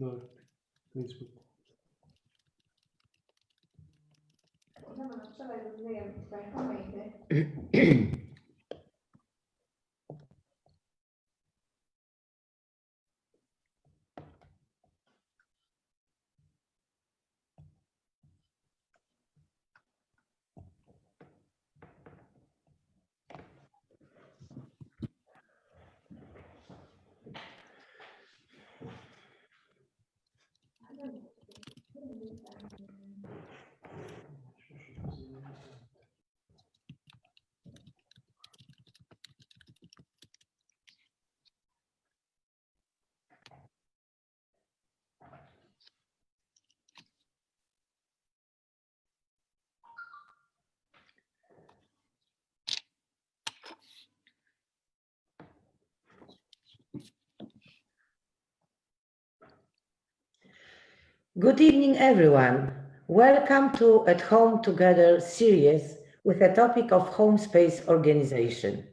Facebook. Good evening, everyone. Welcome to At Home Together series with a topic of home space organization.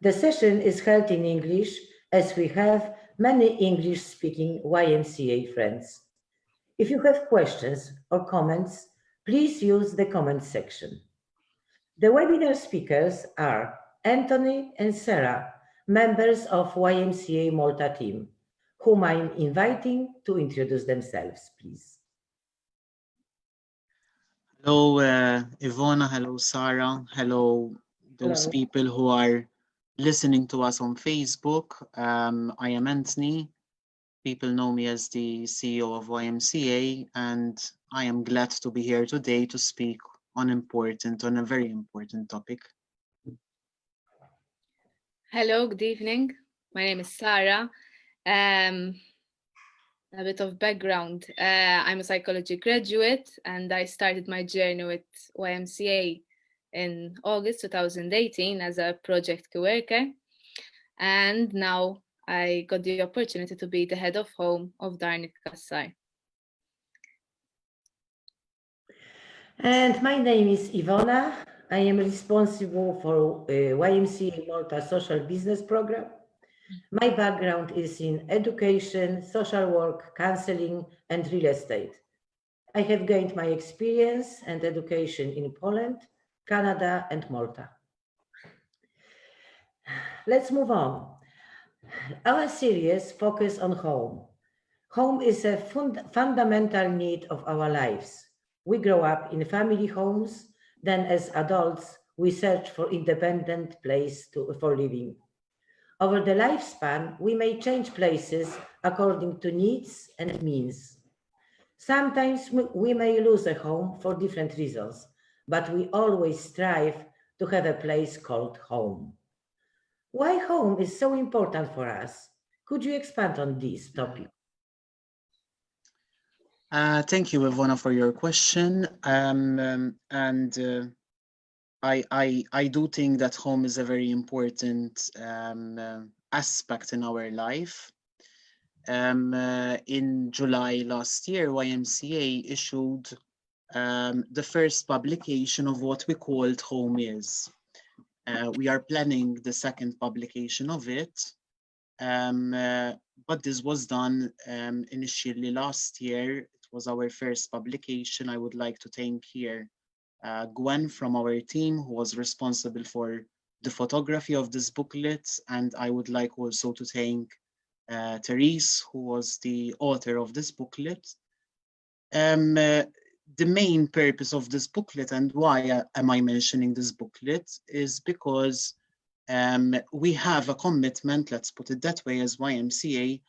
The session is held in English as we have many English-speaking YMCA friends. If you have questions or comments, please use the comment section. The webinar speakers are Anthony and Sarah, members of YMCA Malta team, whom I'm inviting to introduce themselves, please. Hello, Iwona. Hello, Sarah. Hello, those people who are listening to us on Facebook. I am Anthony. People know me as the CEO of YMCA, and I am glad to be here today to speak on a very important topic. Hello, good evening. My name is Sarah. A bit of background. I'm a psychology graduate and I started my journey with YMCA in August 2018 as a project co-worker. And now I got the opportunity to be the head of home of 𝙃𝙤 𝙃𝙤𝙜𝙚. And my name is Iwona. I am responsible for YMCA Malta Social Business Program. My background is in education, social work, counseling, and real estate. I have gained my experience and education in Poland, Canada, and Malta. Let's move on. Our series focuses on home. Home is a fundamental need of our lives. We grow up in family homes, then as adults, we search for independent place for living. Over the lifespan, we may change places according to needs and means. Sometimes we may lose a home for different reasons, but we always strive to have a place called home. Why home is so important for us? Could you expand on this topic? Thank you, Iwona, for your question. I do think that home is a very important aspect in our life. In July last year, YMCA issued the first publication of what we called Home Is. We are planning the second publication of it, but this was done initially last year. It was our first publication. I would like to thank here Gwen from our team, who was responsible for the photography of this booklet, and I would like also to thank Therese, who was the author of this booklet. The main purpose of this booklet, and why am I mentioning this booklet, is because we have a commitment, let's put it that way, as YMCA,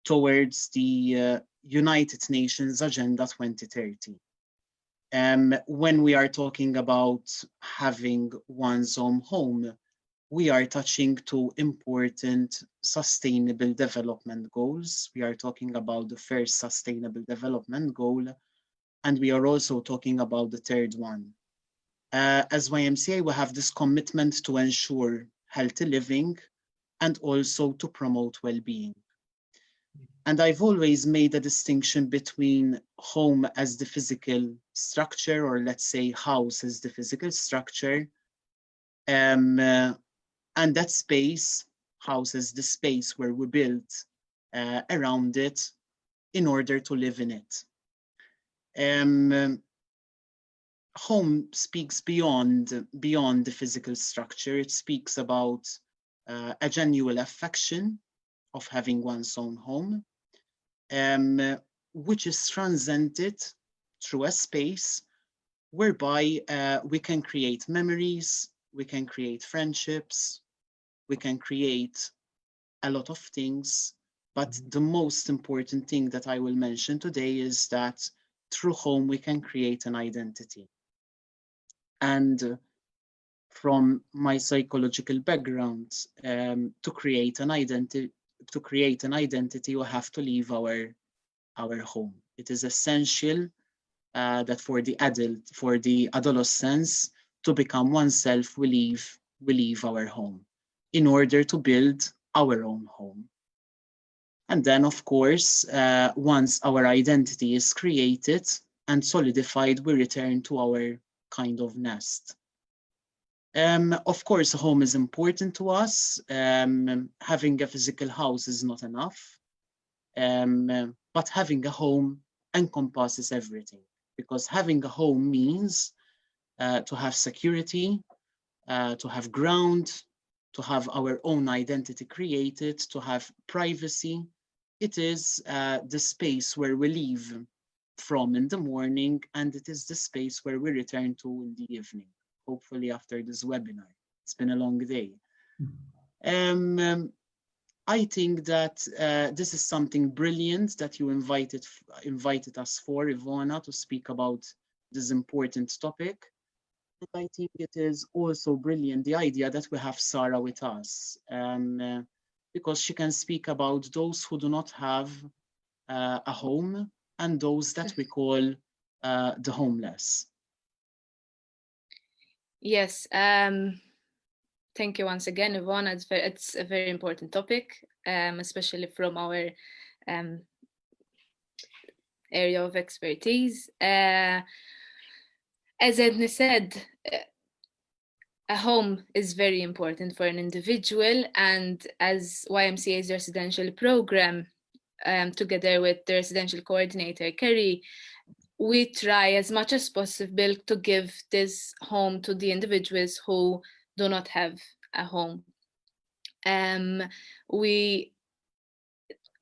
towards the United Nations Agenda 2030. When we are talking about having one's own home, we are touching two important sustainable development goals. We are talking about the first sustainable development goal, and we are also talking about the third one. As YMCA, we have this commitment to ensure healthy living and also to promote well-being. And I've always made a distinction between home as the physical structure, or let's say house as the physical structure, and that space, house as the space where we build around it, in order to live in it. Home speaks beyond the physical structure. It speaks about a genuine affection of having one's own home, which is transcended through a space whereby we can create memories, we can create friendships, we can create a lot of things. But the most important thing that I will mention today is that through home we can create an identity. And from my psychological background, to create an identity, we have to leave our home. It is essential that for the adolescents to become oneself, we leave our home in order to build our own home. And then, of course, once our identity is created and solidified, we return to our kind of nest. Of course, a home is important to us. Having a physical house is not enough, but having a home encompasses everything, because having a home means to have security, to have ground, to have our own identity created, to have privacy. It is the space where we leave from in the morning, and it is the space where we return to in the evening, hopefully after this webinar. It's been a long day. I think that this is something brilliant that you invited us for, Iwona, to speak about this important topic. And I think it is also brilliant, the idea that we have Sarah with us, because she can speak about those who do not have a home and those that we call the homeless. Yes, thank you once again, Iwona. It's a very important topic, especially from our area of expertise. As Edna said, a home is very important for an individual, and as YMCA's residential program, together with the residential coordinator, Kerry, we try as much as possible to give this home to the individuals who do not have a home.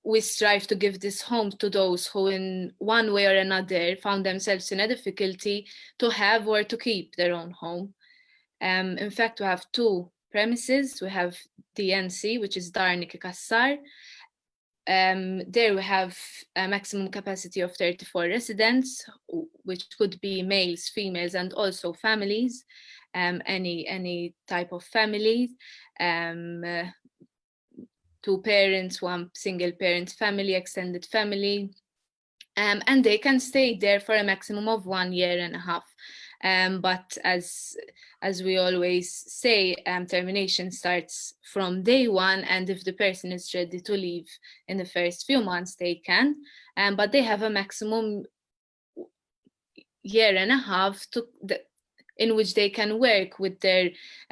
We strive to give this home to those who in one way or another found themselves in a difficulty to have or to keep their own home. In fact, we have two premises. We have the NC, which is 𝙃 𝙃𝙤𝙚𝙃𝙤𝙃. There we have a maximum capacity of 34 residents, which could be males, females, and also families, any type of families, 2 parents, 1 single parent family, extended family, and they can stay there for a maximum of 1.5 years. But as we always say, termination starts from day 1, and if the person is ready to leave in the first few months, they can. But they have a maximum 1.5 years in which they can work with their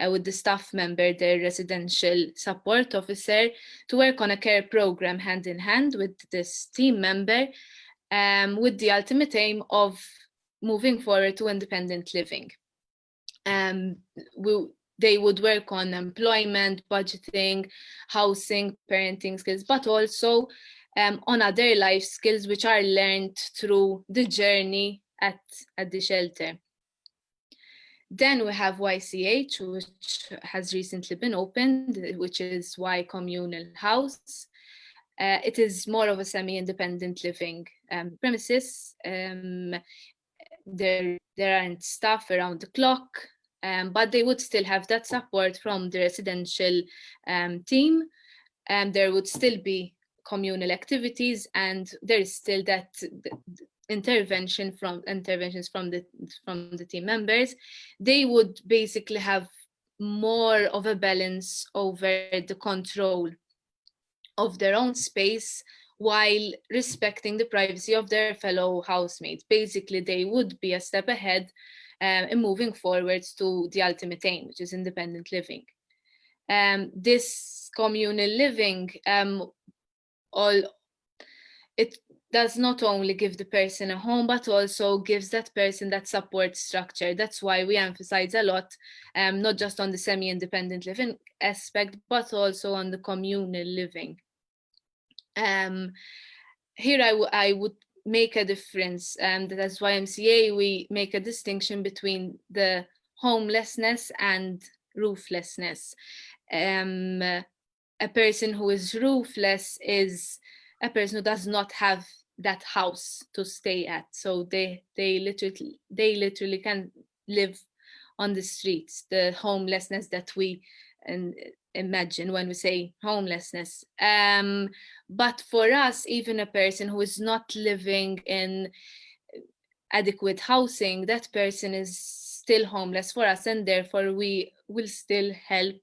with the staff member, their residential support officer, to work on a care program hand in hand with this team member, with the ultimate aim of moving forward to independent living. They would work on employment, budgeting, housing, parenting skills, but also on other life skills which are learned through the journey at the shelter. Then we have YCH, which has recently been opened, which is Y Communal House. It is more of a semi-independent living premises. There aren't staff around the clock, but they would still have that support from the residential team, and there would still be communal activities, and there is still that interventions from the team members. They would basically have more of a balance over the control of their own space while respecting the privacy of their fellow housemates. Basically, they would be a step ahead in moving forwards to the ultimate aim, which is independent living. This communal living, does not only give the person a home, but also gives that person that support structure. That's why we emphasize a lot, not just on the semi-independent living aspect, but also on the communal living. Here I would make a difference, that as YMCA, we make a distinction between the homelessness and rooflessness. A person who is roofless is a person who does not have that house to stay at, so they literally can live on the streets, the homelessness that we imagine when we say homelessness. But for us, even a person who is not living in adequate housing, that person is still homeless for us, and therefore we will still help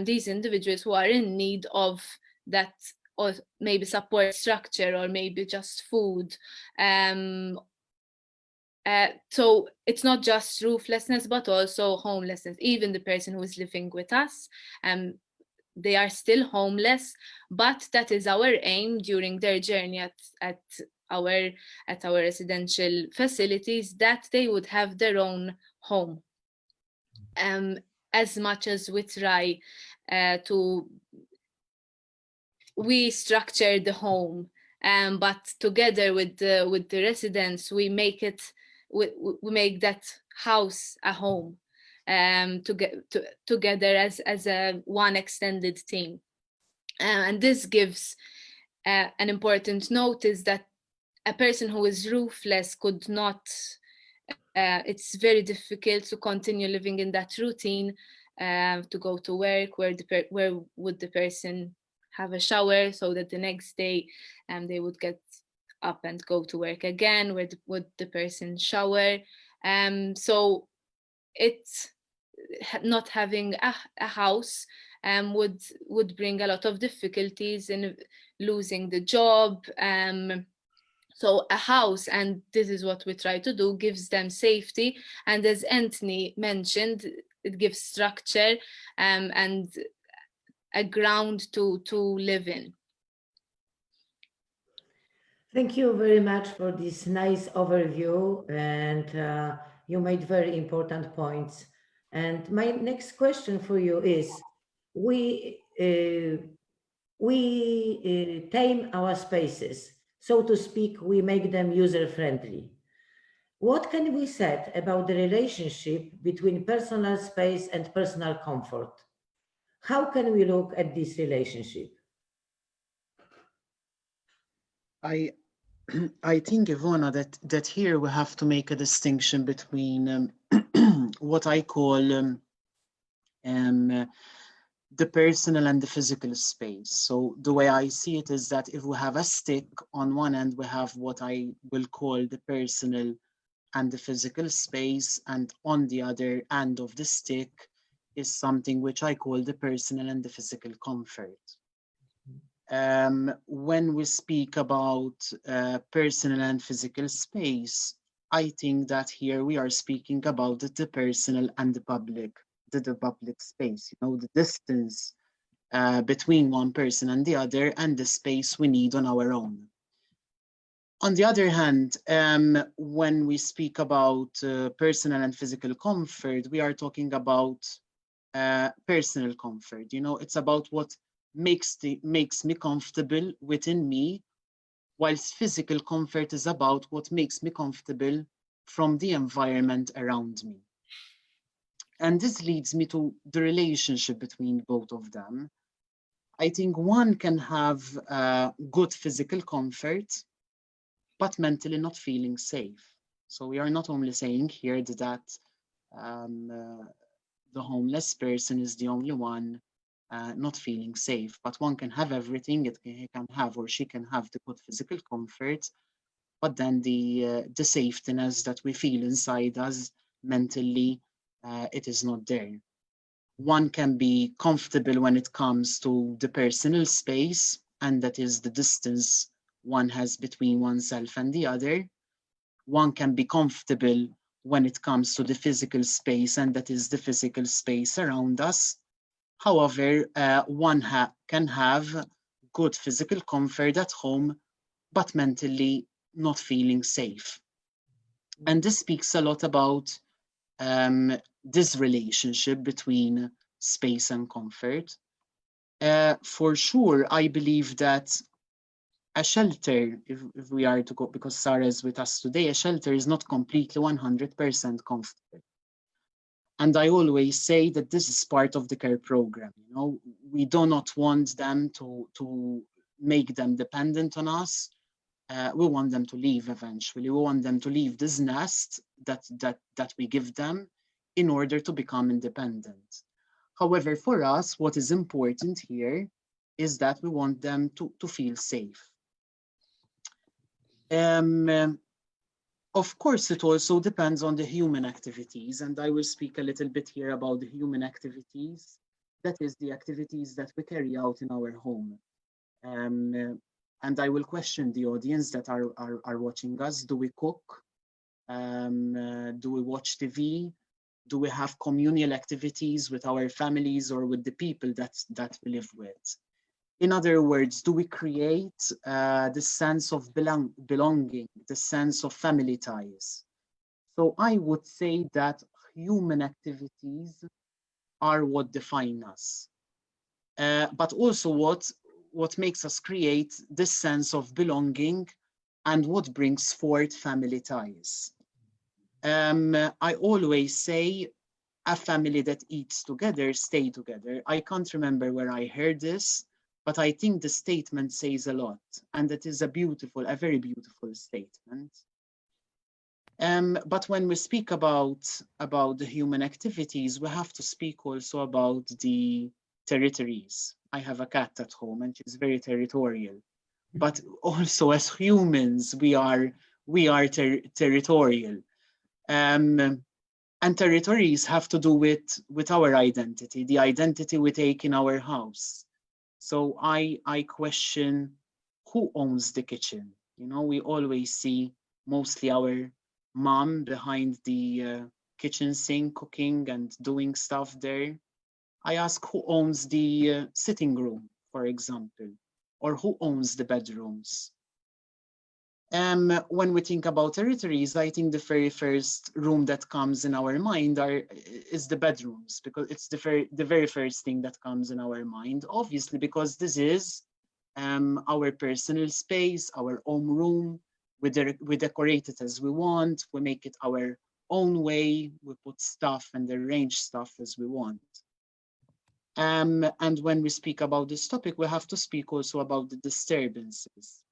these individuals who are in need of that, or maybe support structure, or maybe just food. So it's not just rooflessness, but also homelessness. Even the person who is living with us, they are still homeless, but that is our aim during their journey at our residential facilities, that they would have their own home. As much as we try we structure the home, but together with the residents, we make that house a home, together as a one extended team. And this gives an important note, is that a person who is roofless could not, it's very difficult to continue living in that routine, to go to work, where would the person have a shower so that the next day they would get up and go to work again, where would the person shower. So it's not having a house would bring a lot of difficulties in losing the job. So a house, and this is what we try to do, gives them safety, and as Anthony mentioned, it gives structure and a ground to live in. Thank you very much for this nice overview, and you made very important points. And my next question for you is, we tame our spaces, so to speak, we make them user-friendly. What can we say about the relationship between personal space and personal comfort? How can we look at this relationship? I think, Iwona, that here we have to make a distinction between what I call the personal and the physical space. So the way I see it is that if we have a stick, on one end we have what I will call the personal and the physical space, and on the other end of the stick is something which I call the personal and the physical comfort. When we speak about personal and physical space, I think that here we are speaking about the personal and the public space, the distance between one person and the other, and the space we need on our own. On the other hand, when we speak about personal and physical comfort, we are talking about personal comfort. It's about what makes me comfortable within me, whilst physical comfort is about what makes me comfortable from the environment around me. And this leads me to the relationship between both of them. I think one can have good physical comfort, but mentally not feeling safe. So we are not only saying here that the homeless person is the only one not feeling safe, but one can have everything. He can have, or she can have, the good physical comfort, but then the safetiness that we feel inside us mentally, it is not there. One can be comfortable when it comes to the personal space, and that is the distance one has between oneself and the other. One can be comfortable when it comes to the physical space, and that is the physical space around us. However, one can have good physical comfort at home, but mentally not feeling safe. And this speaks a lot about this relationship between space and comfort. For sure, I believe that a shelter, if we are to go, because Sarah is with us today, a shelter is not completely 100% comfortable. And I always say that this is part of the care program. You know, we do not want them to make them dependent on us. We want them to leave eventually. We want them to leave this nest that we give them in order to become independent. However, for us, what is important here is that we want them to feel safe. Of course, it also depends on the human activities, and I will speak a little bit here about the human activities. That is the activities that we carry out in our home. And I will question the audience that are watching us. Do we cook? Do we watch TV? Do we have communal activities with our families or with the people that we live with? In other words, do we create the sense of belonging, the sense of family ties? So I would say that human activities are what define us, but also what makes us create this sense of belonging and what brings forth family ties. I always say a family that eats together, stay together. I can't remember where I heard this, but I think the statement says a lot, and it is a very beautiful statement. But when we speak about the human activities, we have to speak also about the territories. I have a cat at home, and she's very territorial. But also, as humans, we are territorial. And territories have to do with our identity, the identity we take in our house. So I question who owns the kitchen. You know, we always see mostly our mom behind the kitchen sink cooking and doing stuff there. I ask who owns the sitting room, for example, or who owns the bedrooms. When we think about territories, I think the very first room that comes in our mind is the bedrooms, because it's the very first thing that comes in our mind, obviously, because this is our personal space, our own room. We decorate it as we want, we make it our own way, we put stuff and arrange stuff as we want. And when we speak about this topic, we have to speak also about the disturbances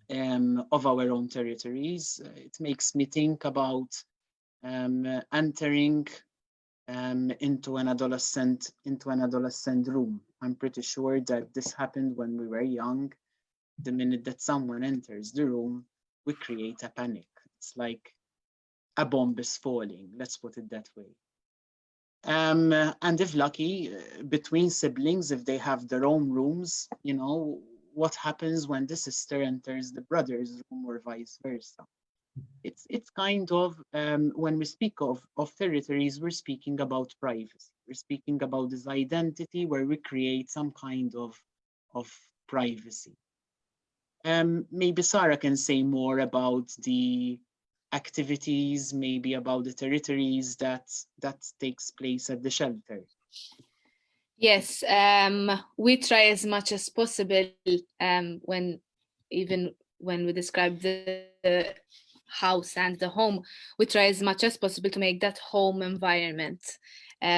of our own territories. It makes me think about entering into an adolescent room. I'm pretty sure that this happened when we were young. The minute that someone enters the room, we create a panic. It's like a bomb is falling, let's put it that way. And if lucky, between siblings, if they have their own rooms, you know, what happens when the sister enters the brother's room or vice versa? It's kind of, when we speak of territories, we're speaking about privacy. We're speaking about this identity where we create some kind of privacy. Maybe Sarah can say more about the activities, maybe about the territories that takes place at the shelter. Yes, we try as much as possible when we describe the house and the home, we try as much as possible to make that home environment.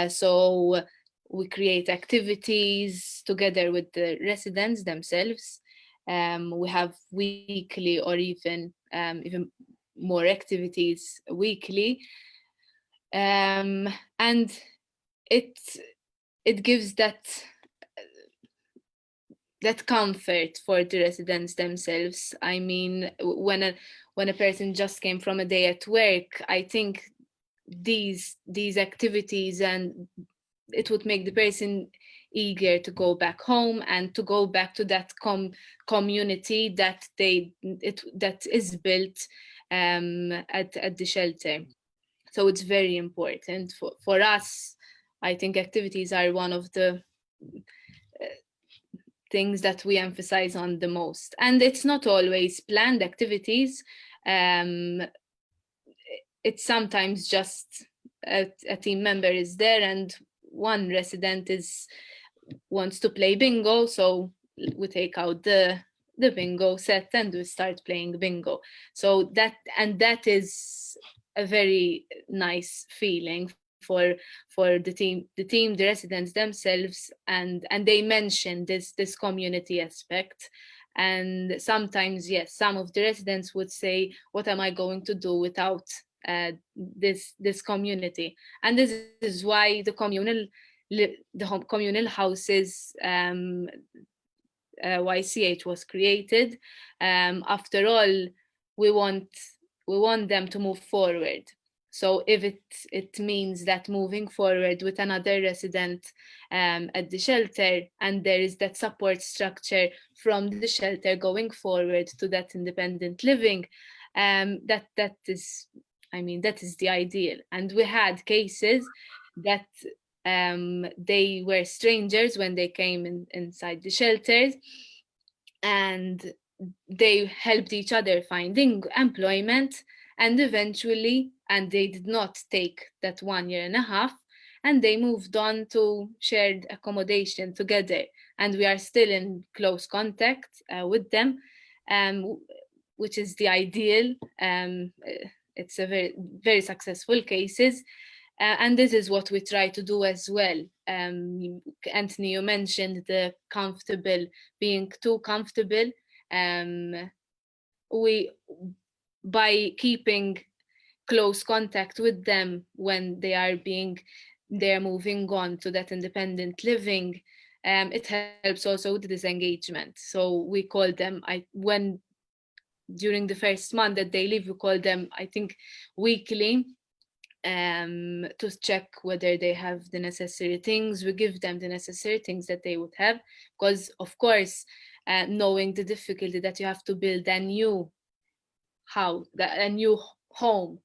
So we create activities together with the residents themselves. We have weekly or even more activities weekly, and it gives that comfort for the residents themselves. I mean, when a person just came from a day at work, I think these activities, and it would make the person eager to go back home and to go back to that community that is built at the shelter. So it's very important for us. I think activities are one of the things that we emphasize on the most. And it's not always planned activities. It's sometimes just a team member is there and one resident wants to play bingo, so we take out the bingo set and we start playing bingo. So that is a very nice feeling for the team, the residents themselves, and they mention this community aspect. And sometimes, yes, some of the residents would say, what am I going to do without this community? And this is why the communal houses, YCH, was created. After all, we want them to move forward. So if it means that moving forward with another resident at the shelter, and there is that support structure from the shelter going forward to that independent living, that is the ideal. And we had cases that they were strangers when they came inside the shelters, and they helped each other finding employment, and eventually, and they did not take that 1.5 years, and they moved on to shared accommodation together. And we are still in close contact with them, which is the ideal. It's a very, very successful cases. And this is what we try to do as well. Anthony, you mentioned the comfortable, being too comfortable. By keeping close contact with them when they're moving on to that independent living, it helps also with disengagement. So we call them, during the first month that they live, we call them, I think, weekly, to check whether they have the necessary things. We give them the necessary things that they would have, because of course, knowing the difficulty that you have to build a new home,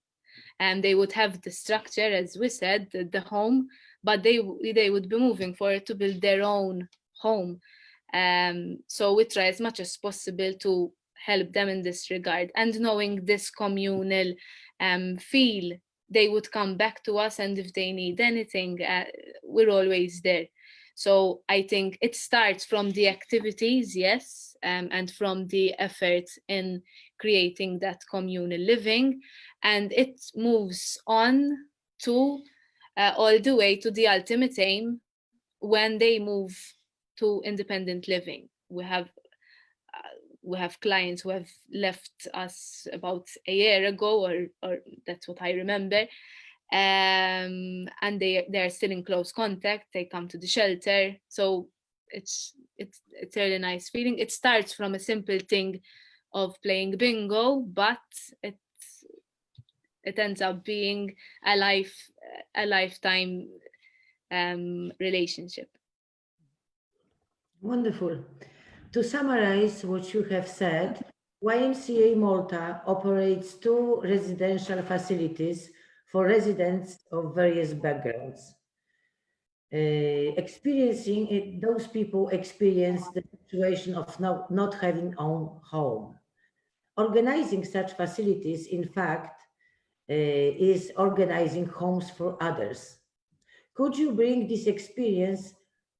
and they would have the structure, as we said, the home, but they would be moving forward to build their own home. So we try as much as possible to help them in this regard, and knowing this communal feel, they would come back to us, and if they need anything, we're always there. So I think it starts from the activities, yes, and from the effort in creating that communal living, and it moves on to all the way to the ultimate aim when they move to independent living. We have clients who have left us about a year ago, or that's what I remember, and they're still in close contact. They come to the shelter, so it's a really nice feeling. It starts from a simple thing of playing bingo, but it ends up being a lifetime relationship. Wonderful. To summarize what you have said, YMCA Malta operates 2 residential facilities for residents of various backgrounds. Those people experience the situation of not having own home. Organizing such facilities, in fact, is organizing homes for others. Could you bring this experience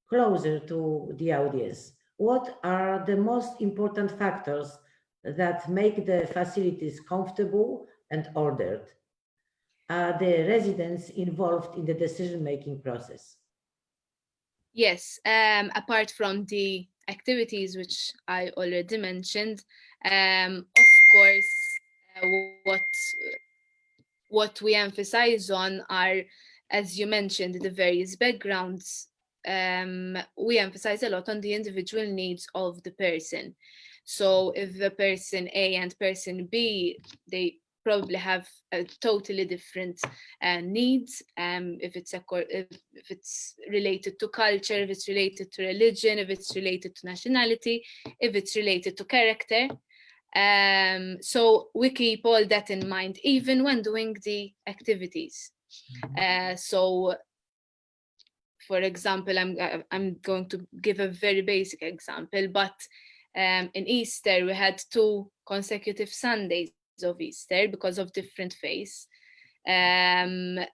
closer to the audience? What are the most important factors that make the facilities comfortable and ordered? Are the residents involved in the decision-making process? Yes, apart from the activities which I already mentioned, of course, what we emphasize on are, as you mentioned, the various backgrounds. We emphasize a lot on the individual needs of the person. So if the person A and person B, they probably have a totally different needs. If it's related to culture, if it's related to religion, if it's related to nationality, if it's related to character. So we keep all that in mind, even when doing the activities. So for example, I'm going to give a very basic example, but in Easter we had 2 consecutive Sundays of Easter because of different faiths, and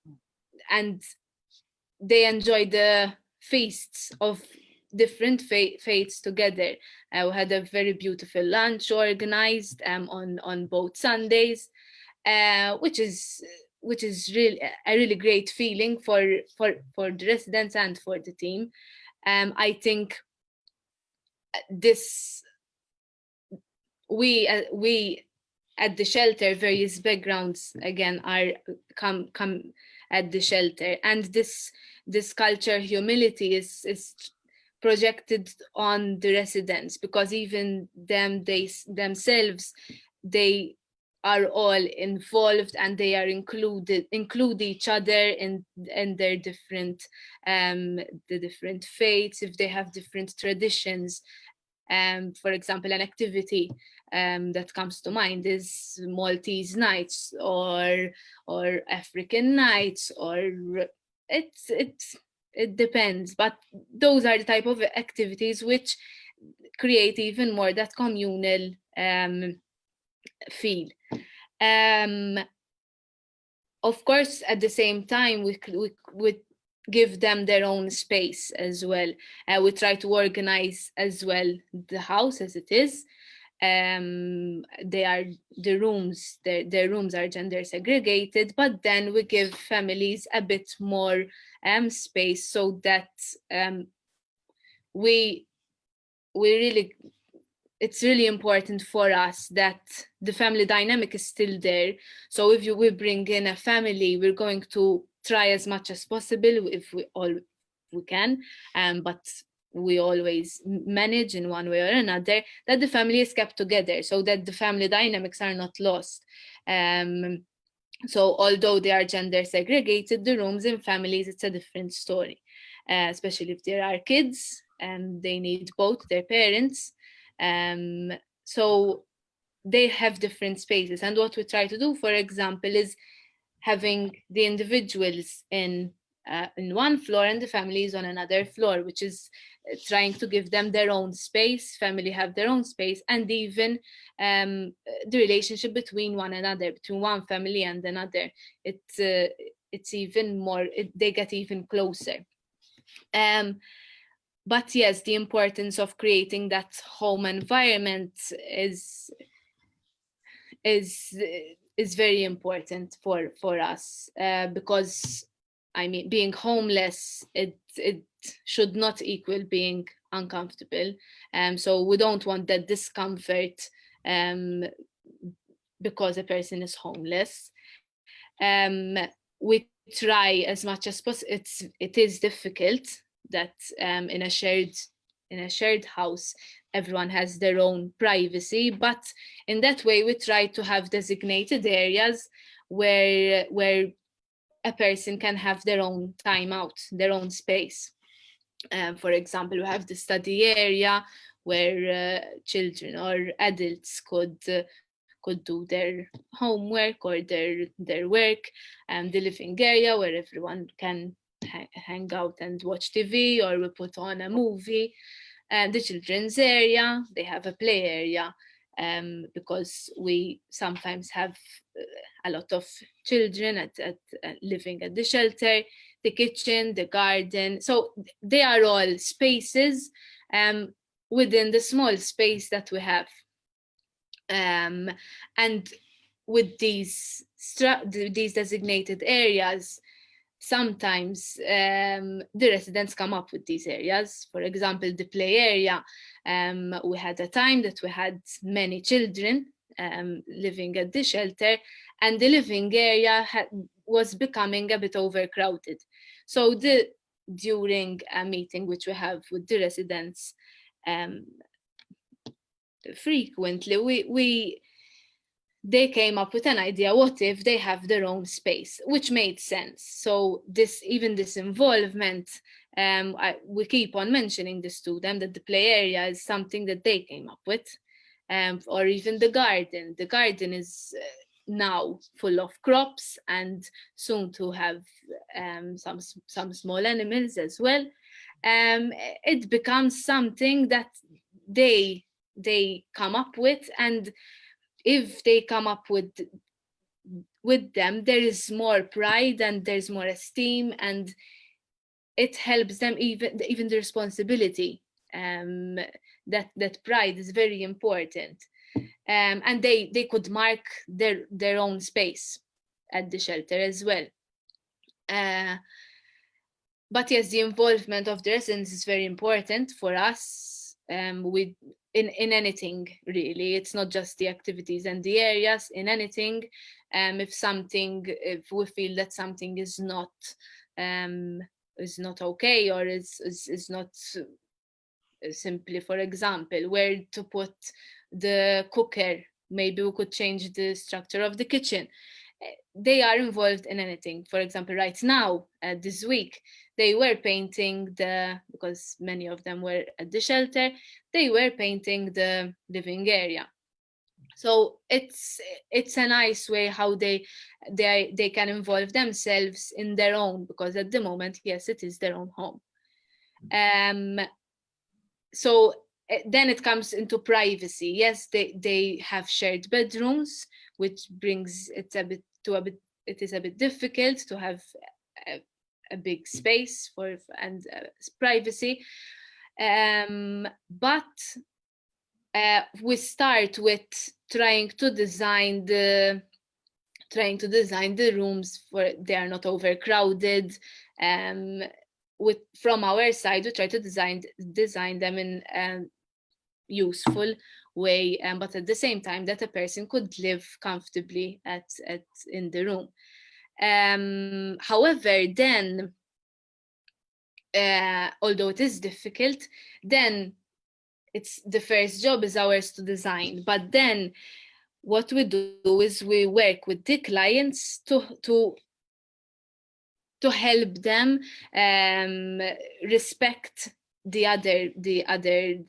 they enjoy the feasts of different faiths together. We had a very beautiful lunch organized on both Sundays, which is really a really great feeling for the residents and for the team. I think we at the shelter, various backgrounds again are come at the shelter, and this culture humility is projected on the residents, because even themselves they are all involved, and they are include each other in their different the different faiths, if they have different traditions. For example, an activity that comes to mind is Maltese nights or African nights, or it depends, but those are the type of activities which create even more that communal feel. Of course, at the same time, we give them their own space as well. We try to organize as well the house as it is. Their rooms are gender segregated, but then we give families a bit more space, so that it's really important for us that the family dynamic is still there. So if we bring in a family, we're going to try as much as possible, if we can, but we always manage in one way or another that the family is kept together, so that the family dynamics are not lost. So although they are gender segregated, the rooms in families, it's a different story, especially if there are kids and they need both their parents. So they have different spaces, and what we try to do, for example, is having the individuals in one floor and the families on another floor, which is trying to give them their own space, family have their own space, and even the relationship between one another, between one family and another, it's even more, they get even closer. But yes, the importance of creating that home environment is very important for us, because I mean, being homeless, it should not equal being uncomfortable. So we don't want that discomfort because a person is homeless. We try as much as possible. It is difficult that in a shared house everyone has their own privacy, but in that way we try to have designated areas where a person can have their own time out, their own space. For example, we have the study area where children or adults could do their homework or their work, and the living area where everyone can hang out and watch TV, or we put on a movie. And the children's area, they have a play area, because we sometimes have a lot of children at living at the shelter, the kitchen, the garden. So they are all spaces within the small space that we have. And with these designated areas, sometimes the residents come up with these areas. For example, the play area, we had a time that we had many children living at the shelter, and the living area was becoming a bit overcrowded. So during a meeting which we have with the residents frequently, they came up with an idea: what if they have their own space? Which made sense. So this involvement, we keep on mentioning this to them, that the play area is something that they came up with, or even the garden. The garden is now full of crops and soon to have some small animals as well, it becomes something that they come up with, and if they come up with them, there is more pride and there's more esteem, and it helps them even the responsibility. That pride is very important, and they could mark their own space at the shelter as well. But yes, the involvement of the residents is very important for us, in anything really. It's not just the activities and the areas, in anything. If we feel that something is not okay, or is not simply, for example, where to put the cooker, maybe we could change the structure of the kitchen. They are involved in anything. For example, right now, this week, they were painting because many of them were at the shelter, they were painting the living area. So it's a nice way how they can involve themselves in their own, because at the moment, yes, it is their own home. So then it comes into privacy. Yes, they have shared bedrooms, which brings it it is a bit difficult to have a big space and privacy. But we start with trying to design the rooms for they are not overcrowded. From our side, we try to design them in a useful way, but at the same time that a person could live comfortably in the room. However, then, although it is difficult, then it's the first job is ours to design. But then what we do is we work with the clients to help them respect the other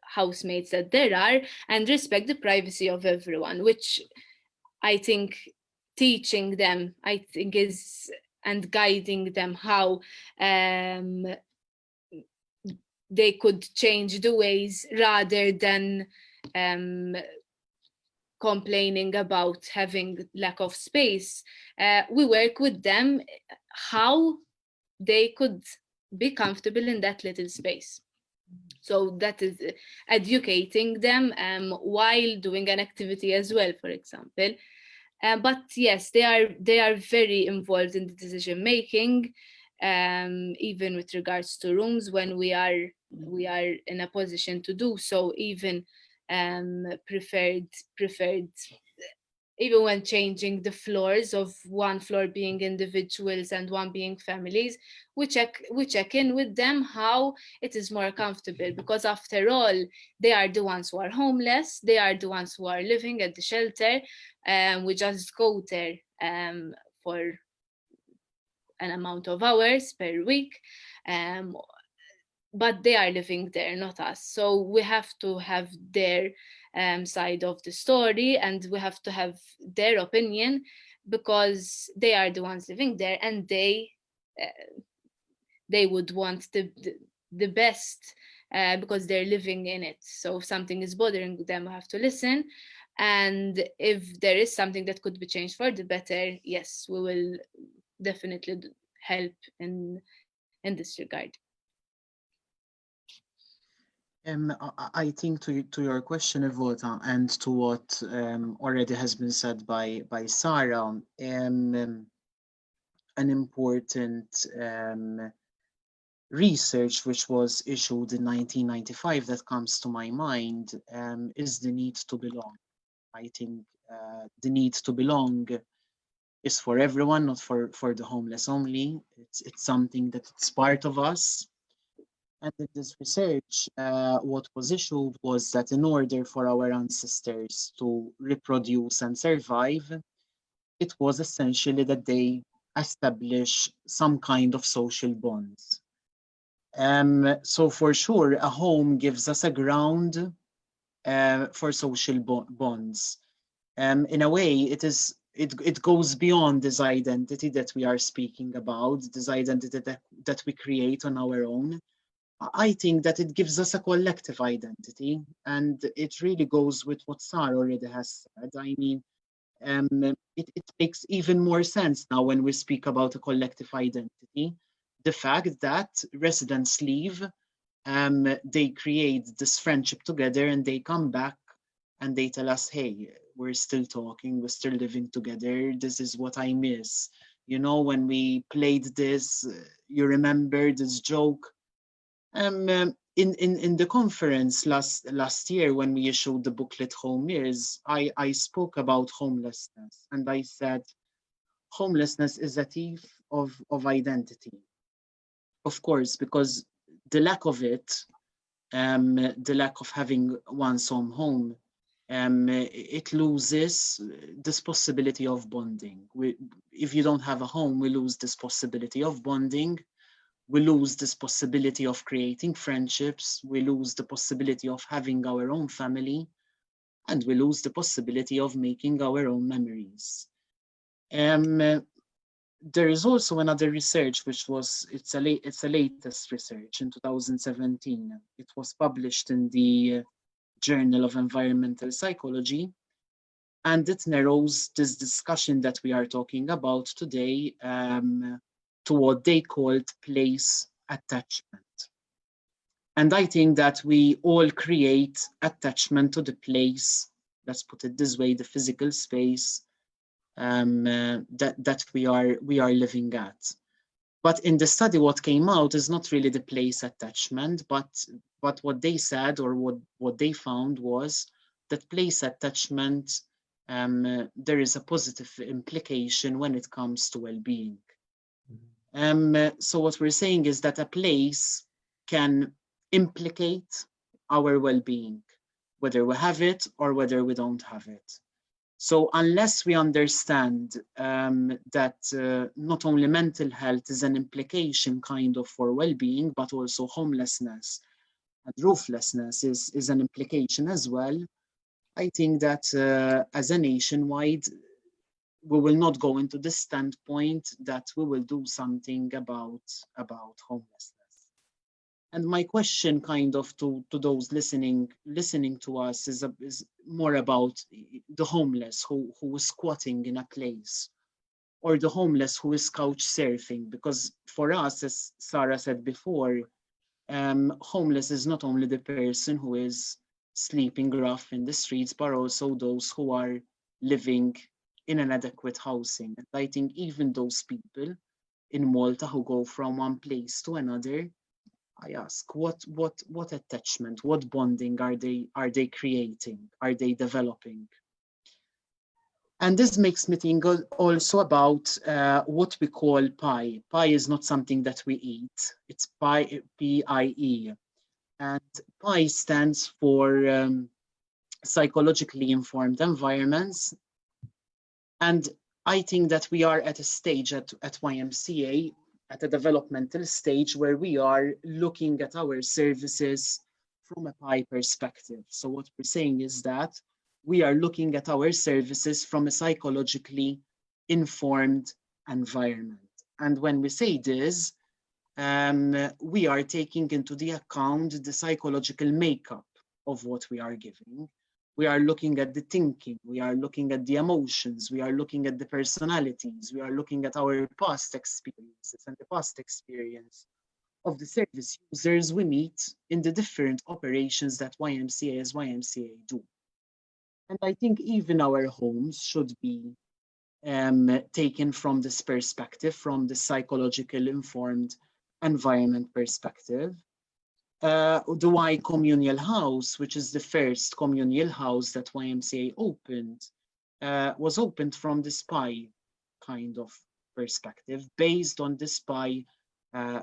housemates that there are, and respect the privacy of everyone, which I think teaching them, is, and guiding them how they could change the ways rather than complaining about having lack of space. We work with them how they could be comfortable in that little space. So that is educating them while doing an activity as well, for example. But yes, they are very involved in the decision making, even with regards to rooms when we are in a position to do so. Even preferred even when changing the floors, of one floor being individuals and one being families, we check in with them how it is more comfortable, because after all, they are the ones who are homeless, they are the ones who are living at the shelter. We just go there for an amount of hours per week, but they are living there, not us. So we have to have their side of the story, and we have to have their opinion, because they are the ones living there, and they would want the best, because they're living in it. So if something is bothering them, we have to listen, and if there is something that could be changed for the better, yes, we will definitely help in this regard. I think to your question, Iwona, and to what already has been said by Sarah, an important research which was issued in 1995 that comes to my mind is the need to belong. I think the need to belong is for everyone, not for the homeless only. It's something that it's part of us. And in this research, what was issued was that in order for our ancestors to reproduce and survive, it was essentially that they establish some kind of social bonds. So for sure, a home gives us a ground for social bonds. In a way, it goes beyond this identity that we are speaking about, this identity that we create on our own. I think that it gives us a collective identity, and it really goes with what Sarah already has said. I mean, it makes even more sense now when we speak about a collective identity. The fact that residents leave, they create this friendship together, and they come back and they tell us, hey, we're still talking, we're still living together, this is what I miss. You know, when we played this, you remember this joke? In the conference last year, when we issued the booklet 𝘏𝙃 𝙃𝙤𝙚, I spoke about homelessness, and I said homelessness is a thief of identity. Of course, because the lack of it, the lack of having one's own home, it loses this possibility of bonding. If you don't have a home, we lose this possibility of bonding. We lose this possibility of creating friendships, we lose the possibility of having our own family, and we lose the possibility of making our own memories. There is also another research, which was, it's a latest research in 2017. It was published in the Journal of Environmental Psychology, and it narrows this discussion that we are talking about today to what they called place attachment. And I think that we all create attachment to the place, let's put it this way, the physical space that we are living at. But in the study, what came out is not really the place attachment, but what they said, or what they found, was that place attachment, there is a positive implication when it comes to well-being. So what we're saying is that a place can implicate our well-being, whether we have it or whether we don't have it. So unless we understand that not only mental health is an implication kind of for well-being, but also homelessness and rooflessness is an implication as well, I think that as a nationwide, we will not go into the standpoint that we will do something about homelessness. And my question kind of to those listening to us is more about the homeless who is squatting in a place, or the homeless who is couch surfing. Because for us, as Sarah said before, homeless is not only the person who is sleeping rough in the streets, but also those who are living in inadequate housing. And I think even those people in Malta who go from one place to another, I ask, what attachment, what bonding are they creating? Are they developing? And this makes me think also about what we call pie. Pie is not something that we eat. It's pie, P-I-E. And pie stands for psychologically informed environments. And I think that we are at a stage at YMCA, at a developmental stage, where we are looking at our services from a pie perspective. So what we're saying is that we are looking at our services from a psychologically informed environment. And when we say this, we are taking into the account the psychological makeup of what we are giving. We are looking at the thinking, we are looking at the emotions, we are looking at the personalities, we are looking at our past experiences and the past experience of the service users we meet in the different operations that YMCA as YMCA do. And I think even our homes should be taken from this perspective, from the psychological informed environment perspective. The Y Communal House, which is the first communal house that YMCA opened, was opened from the SPY kind of perspective, based on the SPY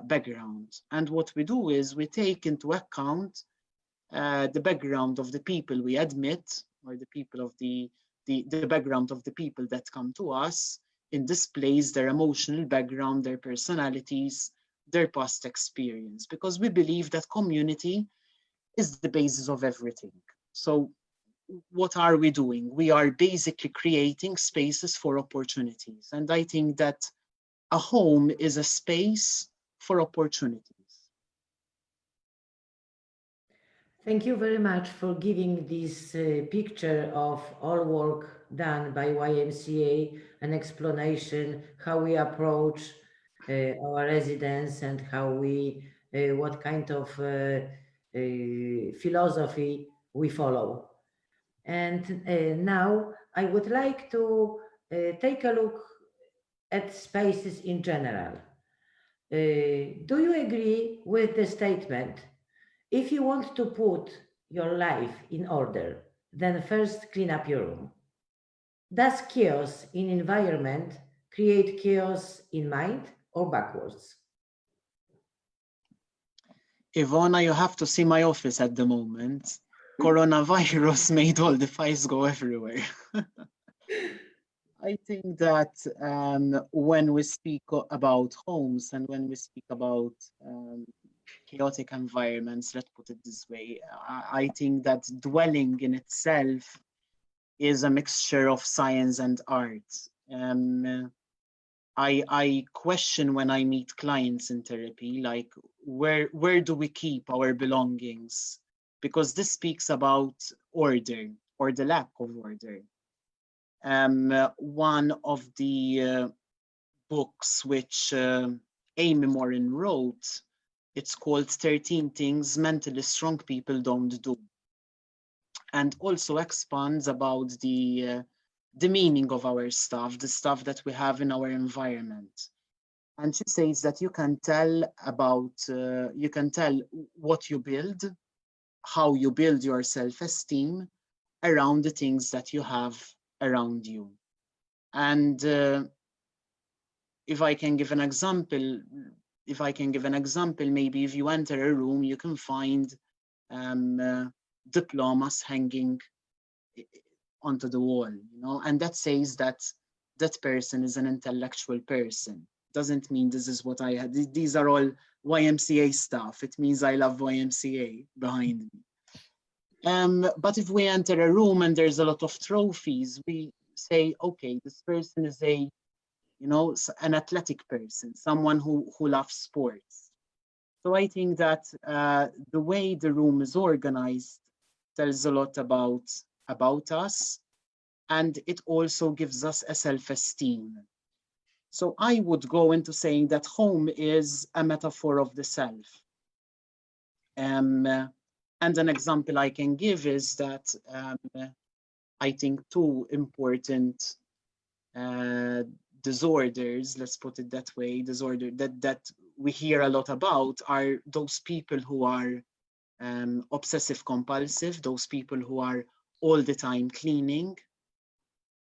background. And what we do is we take into account the background of the people we admit, or the people of the background of the people that come to us in this place, their emotional background, their personalities, their past experience, because we believe that community is the basis of everything. So what are we doing? We are basically creating spaces for opportunities. And I think that a home is a space for opportunities. Thank you very much for giving this picture of all work done by YMCA, an explanation how we approach our residents and how we, what kind of philosophy we follow. And now I would like to take a look at spaces in general. Do you agree with the statement? If you want to put your life in order, then first clean up your room. Does chaos in environment create chaos in mind or backwards? Iwona, you have to see my office at the moment. Coronavirus made all the files go everywhere. I think that when we speak about homes and when we speak about chaotic environments, let's put it this way, I think that dwelling in itself is a mixture of science and art. I question when I meet clients in therapy, like where do we keep our belongings? Because this speaks about order or the lack of order. One of the books which Amy Morin wrote, it's called 13 Things Mentally Strong People Don't Do, and also expands about the meaning of our stuff, the stuff that we have in our environment. And she says that you can tell what you build, how you build your self-esteem around the things that you have around you. And if I can give an example, maybe if you enter a room, you can find diplomas hanging onto the wall, and that says that that person is an intellectual person. Doesn't mean this is what I had. These are all YMCA stuff. It means I love YMCA behind me. But if we enter a room and there's a lot of trophies, we say, okay, this person is an athletic person, someone who loves sports. So I think that the way the room is organized tells a lot about us, and it also gives us a self-esteem. So I would go into saying that home is a metaphor of the self. And an example I can give is that I think two important disorders, let's put it that way, that we hear a lot about are those people who are obsessive compulsive, those people who are all the time cleaning.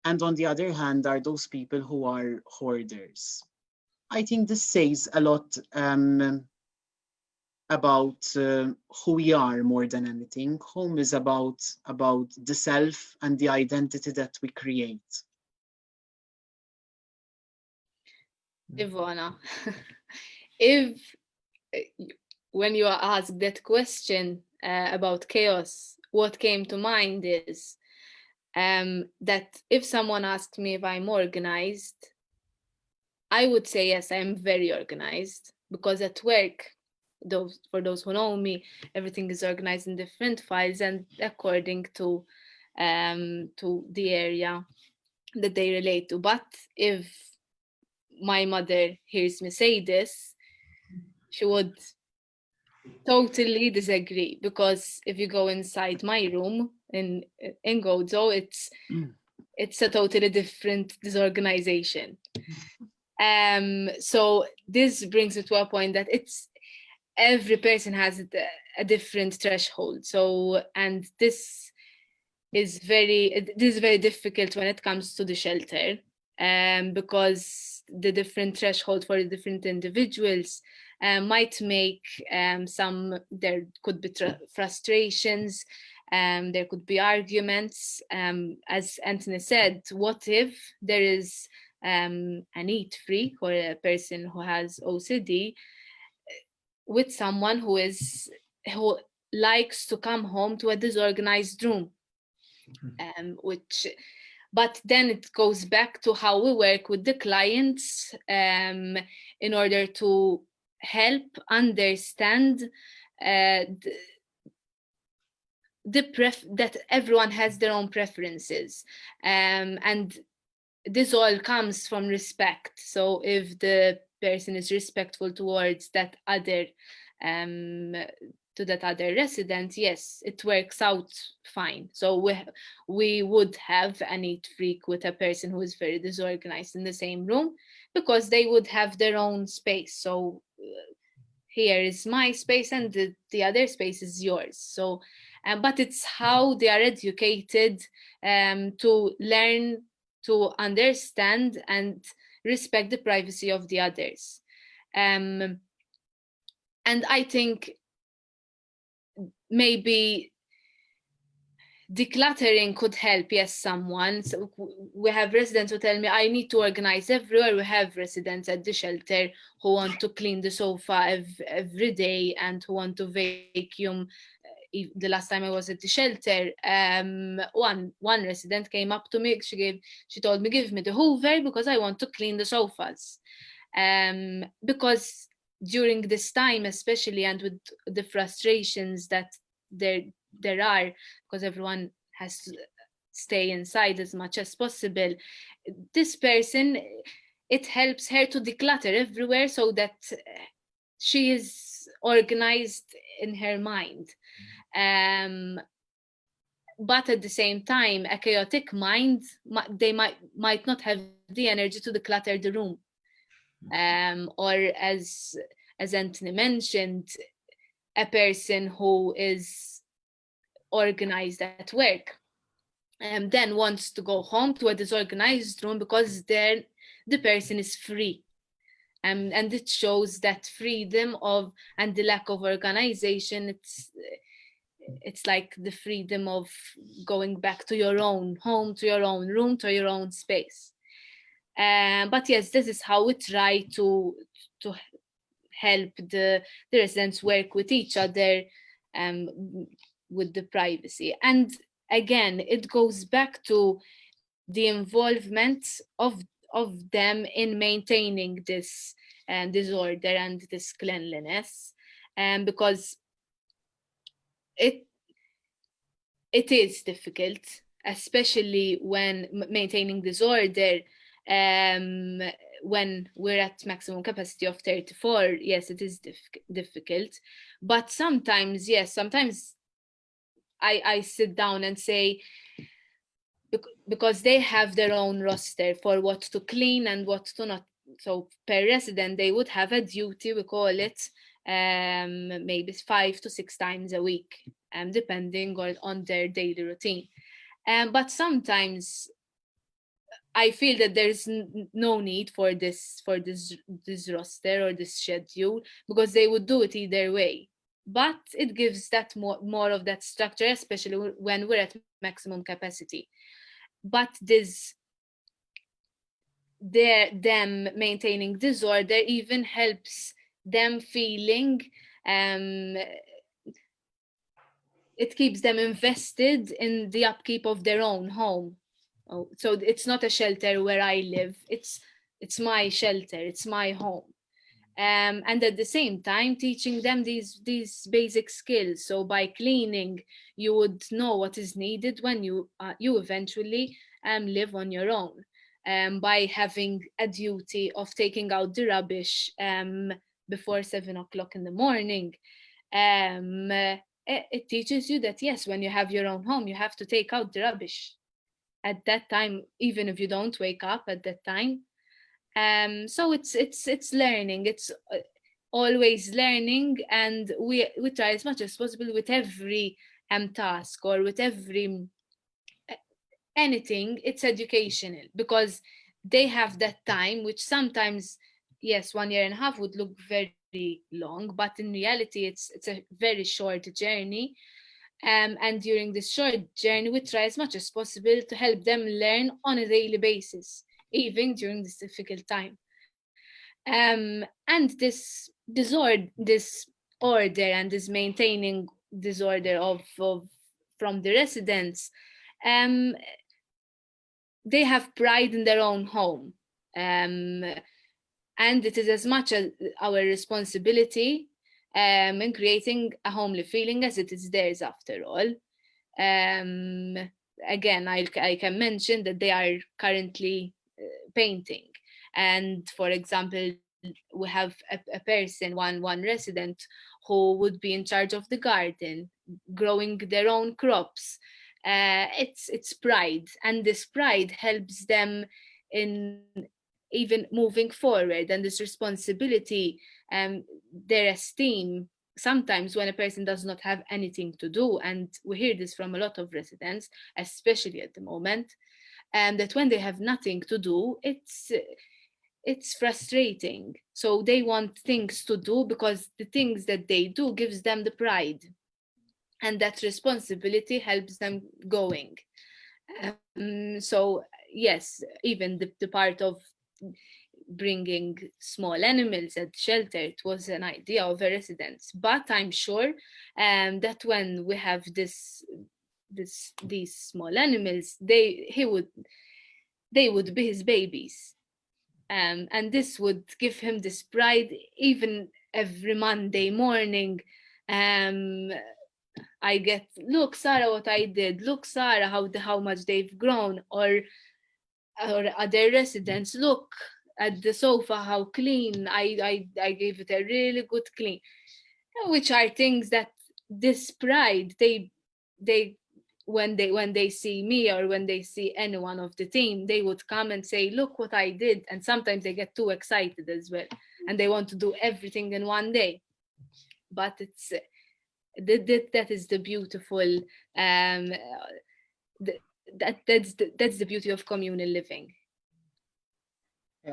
And on the other hand, are those people who are hoarders. I think this says a lot about who we are more than anything. Home is about the self and the identity that we create. Iwona, when you are asked that question about chaos, what came to mind is that if someone asked me if I'm organized, I would say yes, I am very organized, because at work, for those who know me, everything is organized in different files and according to the area that they relate to. But if my mother hears me say this, she would totally disagree, because if you go inside my room in 𝙃𝙤𝙃𝙚, it's a totally different disorganization. So this brings me to a point that every person has a different threshold. So, and this is very difficult when it comes to the shelter, because the different threshold for the different individuals might make there could be frustrations, there could be arguments. As Anthony said, what if there is an eat-free or a person who has OCD with someone who likes to come home to a disorganized room? But then it goes back to how we work with the clients in order to help understand that everyone has their own preferences, and this all comes from respect. So if the person is respectful towards that other resident, yes, it works out fine. So we would have a neat freak with a person who is very disorganized in the same room, because they would have their own space. So here is my space and the other space is yours. So but it's how they are educated to learn to understand and respect the privacy of the others. And I think maybe decluttering could help, yes, someone. So we have residents who tell me, I need to organize everywhere. We have residents at the shelter who want to clean the sofa every day and who want to vacuum. The last time I was at the shelter, one resident came up to me. She told me, give me the Hoover because I want to clean the sofas. Because during this time, especially, and with the frustrations that there are, because everyone has to stay inside as much as possible, this person, it helps her to declutter everywhere so that she is organized in her mind. But at the same time, a chaotic mind, they might not have the energy to declutter the room. Or as Anthony mentioned, a person who is organized at work then wants to go home to a disorganized room because then the person is free. And it shows that freedom and the lack of organization, it's like the freedom of going back to your own home, to your own room, to your own space. But yes, this is how we try to help the residents work with each other with the privacy. And again, it goes back to the involvement of them in maintaining this disorder and this cleanliness, because it is difficult, especially when maintaining disorder. When we're at maximum capacity of 34, yes, it is difficult. But sometimes, yes, sometimes I sit down and say, because they have their own roster for what to clean and what to not. So per resident, they would have a duty, we call it, maybe 5 to 6 times a week, depending on their daily routine. But sometimes I feel that there's no need for this roster or this schedule, because they would do it either way. But it gives that more of that structure, especially when we're at maximum capacity. But them maintaining disorder even helps them feeling, it keeps them invested in the upkeep of their own home. So it's not a shelter where I live, it's my shelter, it's my home. And at the same time, teaching them these basic skills. So by cleaning, you would know what is needed when you eventually live on your own. By having a duty of taking out the rubbish before 7 o'clock in the morning, it teaches you that, yes, when you have your own home, you have to take out the rubbish at that time, even if you don't wake up at that time. So it's learning. It's always learning, and we try as much as possible with every task or with every anything. It's educational, because they have that time, which sometimes, yes, 1.5 years would look very long, but in reality, it's a very short journey. And during this short journey, we try as much as possible to help them learn on a daily basis, even during this difficult time. And this order and this maintaining disorder from the residents, they have pride in their own home. And it is as much as our responsibility in creating a homely feeling as it is theirs after all. Again, I can mention that they are currently painting. And for example, we have a person, one resident, who would be in charge of the garden, growing their own crops. It's pride, and this pride helps them in even moving forward, and this responsibility, their esteem. Sometimes when a person does not have anything to do, and we hear this from a lot of residents, especially at the moment, that when they have nothing to do, it's frustrating. So they want things to do because the things that they do gives them the pride, and that responsibility helps them going. So yes, even the part of bringing small animals at shelter, it was an idea of a residents. But I'm sure that when we have these small animals, they would be his babies. And this would give him this pride. Even every Monday morning, I get, look, Sarah, what I did. Look, Sarah, how much they've grown. Or other residents, look at the sofa, how clean. I gave it a really good clean. Which are things that this pride, they when they see me or when they see anyone of the team, they would come and say, look what I did. And sometimes they get too excited as well, and they want to do everything in one day. But it's that is the beautiful that's the beauty of communal living.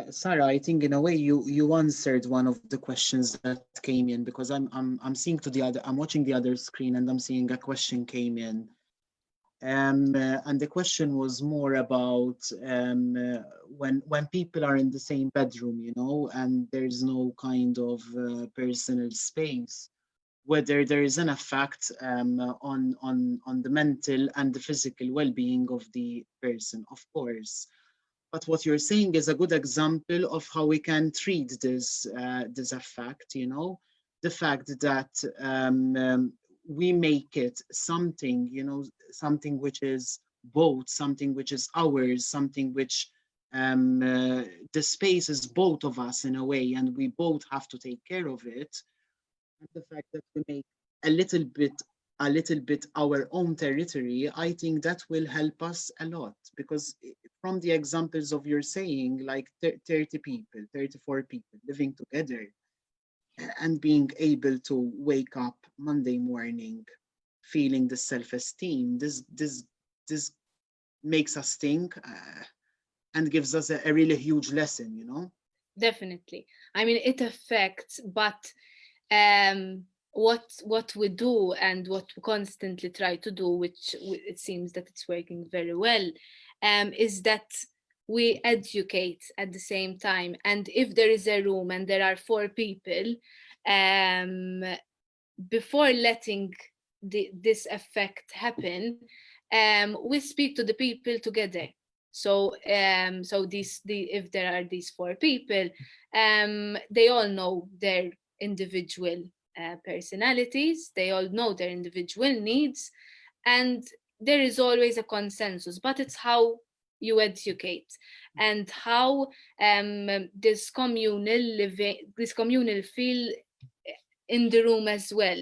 Sarah, I think in a way you answered one of the questions that came in, because I'm seeing to the other, I'm watching the other screen and I'm seeing a question came in. And the question was more about when people are in the same bedroom, you know, and there's no kind of personal space, whether there is an effect on the mental and the physical well-being of the person, of course. But what you're saying is a good example of how we can treat this effect, you know, the fact that we make it something, you know, something which is both, something which is ours, something which the space is both of us in a way, and we both have to take care of it. And the fact that we make a little bit our own territory, I think that will help us a lot, because from the examples of your saying, like 30 people, 34 people living together and being able to wake up Monday morning feeling the self-esteem, this makes us think and gives us a really huge lesson, you know? Definitely. I mean, it affects, but what we do and what we constantly try to do, which it seems that it's working very well, is that we educate at the same time. And if there is a room and there are 4 people, before letting this effect happen, we speak to the people together. So if there are these 4 people, they all know their individual personalities, they all know their individual needs, and there is always a consensus. But it's how you educate and how this communal living, this communal feel in the room as well.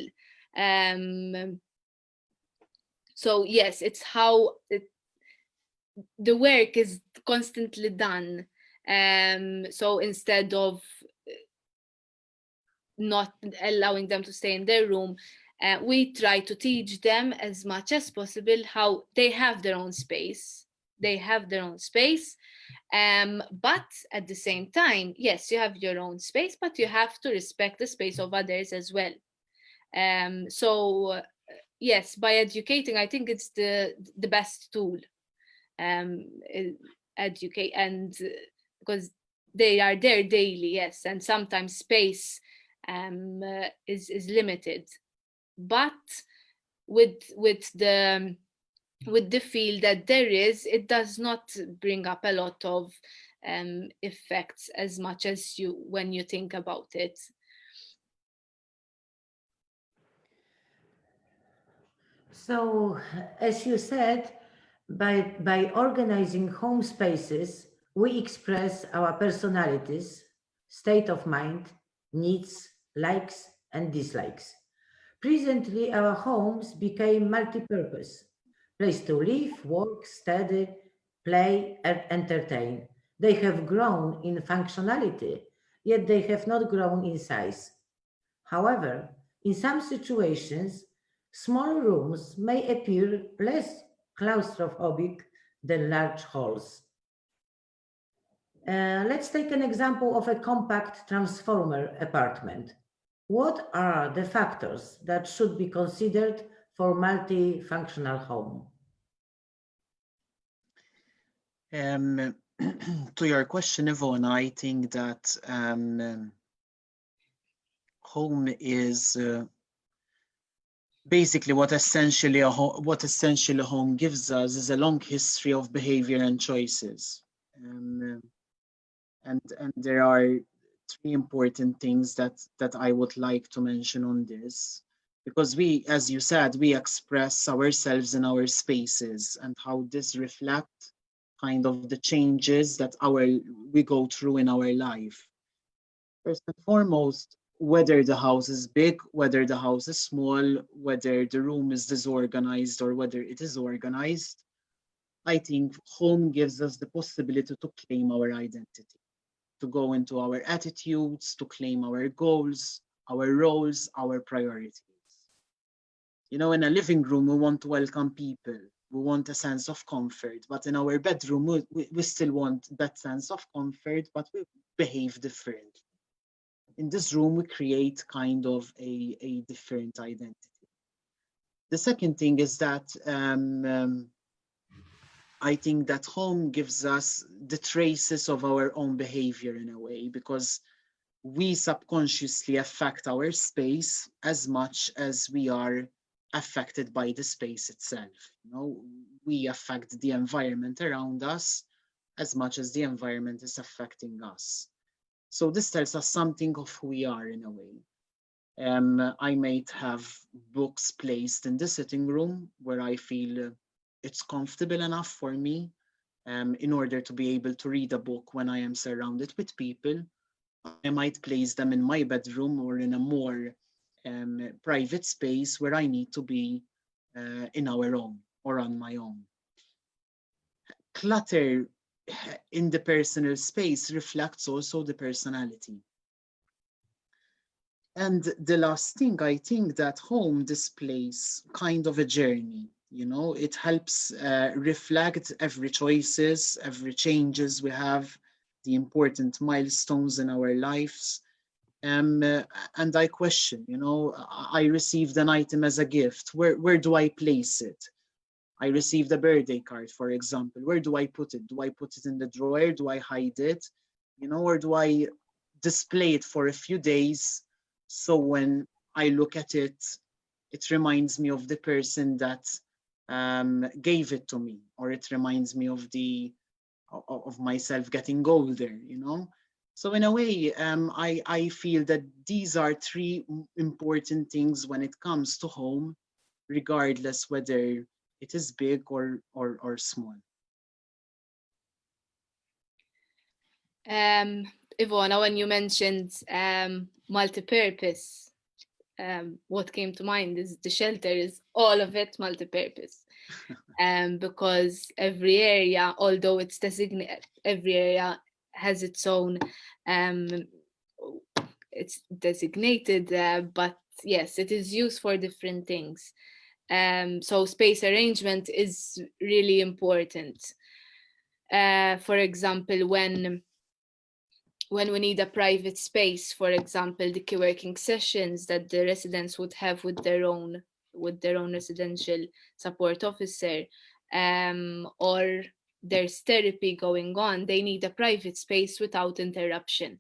So yes, it's how the work is constantly done. So instead of not allowing them to stay in their room, we try to teach them as much as possible how they have their own space. They have their own space. But at the same time, yes, you have your own space, but you have to respect the space of others as well. So yes, by educating, I think it's the best tool. Educate, and because they are there daily, yes, and sometimes space is limited. But with the with the feel that there is, it does not bring up a lot of effects as much as when you think about it. So, as you said, by organizing home spaces, we express our personalities, state of mind, needs, likes, and dislikes. Presently, our homes became multi-purpose, place to live, work, study, play, and entertain. They have grown in functionality, yet they have not grown in size. However, in some situations, small rooms may appear less claustrophobic than large halls. Let's take an example of a compact transformer apartment. What are the factors that should be considered for multifunctional home? To your question, Iwona, I think that home is basically what essentially a home gives us is a long history of behavior and choices. And there are three important things that I would like to mention on this, because we, as you said, we express ourselves in our spaces and how this reflects kind of the changes that we go through in our life. First and foremost, whether the house is big, whether the house is small, whether the room is disorganized or whether it is organized, I think home gives us the possibility to claim our identity, to go into our attitudes, to claim our goals, our roles, our priorities. You know, in a living room, we want to welcome people. We want a sense of comfort, but in our bedroom, we still want that sense of comfort, but we behave differently. In this room, we create kind of a different identity. The second thing is that I think that home gives us the traces of our own behavior in a way, because we subconsciously affect our space as much as we are affected by the space itself. You know, we affect the environment around us as much as the environment is affecting us. So this tells us something of who we are in a way. I might have books placed in the sitting room where I feel it's comfortable enough for me in order to be able to read a book when I am surrounded with people. I might place them in my bedroom or in a more private space where I need to be in our own or on my own. Clutter in the personal space reflects also the personality. And the last thing, I think that home displays kind of a journey. You know, it helps reflect every choices, every changes we have, the important milestones in our lives. And I question, you know, I received an item as a gift. Where do I place it? I received a birthday card, for example. Where do I put it? Do I put it in the drawer? Do I hide it? You know, or do I display it for a few days so when I look at it, it reminds me of the person that gave it to me, or it reminds me of myself getting older, you know? So in a way, I feel that these are three important things when it comes to home, regardless whether it is big or small. Iwona, when you mentioned multi-purpose, what came to mind is the shelter is all of it multi-purpose. Because every area, although it's designated, every area has its own, it's designated, but yes, it is used for different things. So space arrangement is really important. For example, when we need a private space, for example, the co-working sessions that the residents would have with their own residential support officer, or there's therapy going on, they need a private space without interruption.